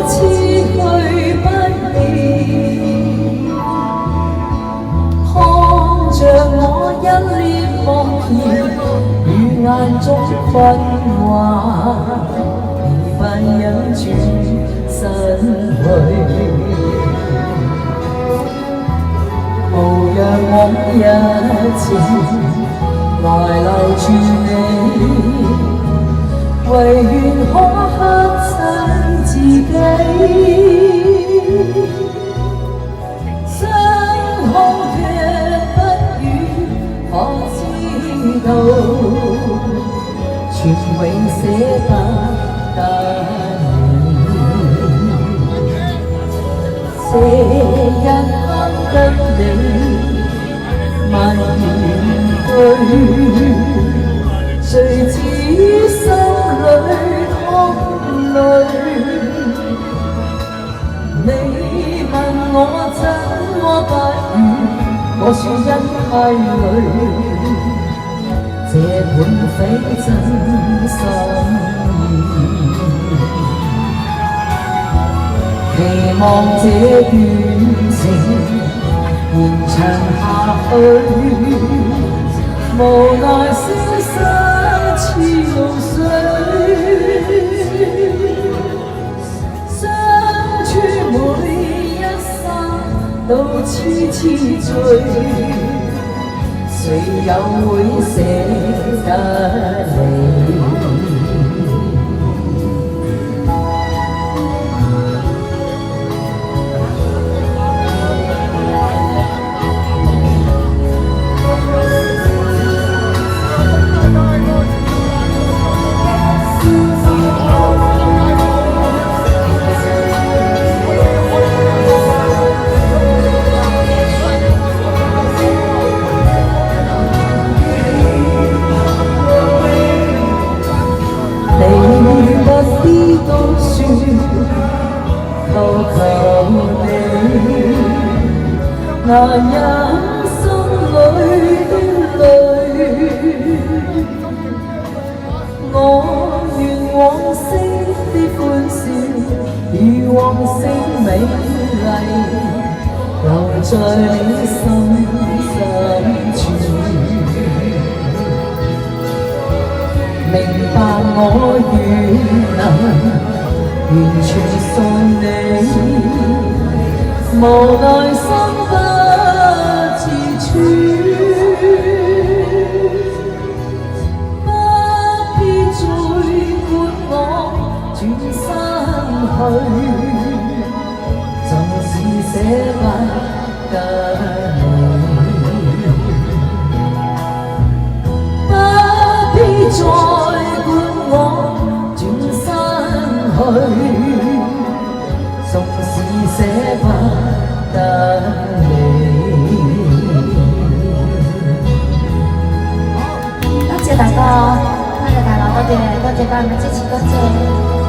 次去不離，看着我一臉茫然，與眼中困惑，疲憊忍住身去。無讓往日情來留住你，唯願可克制自己。傷痛卻不語，可知道全永捨不得你。這一刻跟你萬言句，誰知心裏淌淚。你問我怎麼不語，我說因太累，這本非真心意。期望這段情延長下去，無奈消失似露水。相處每一生都痴痴醉，誰又會捨得你？不必都說，求你難忍心裏的淚。我願往昔的歡笑與往昔美麗，留在你心深處。明白我願能完全信你，無奈心不自處，不必再管我轉身去，就是捨不得你，不必再縱使捨不得你。多謝大哥，多謝大佬，多謝多謝各位支持，多謝。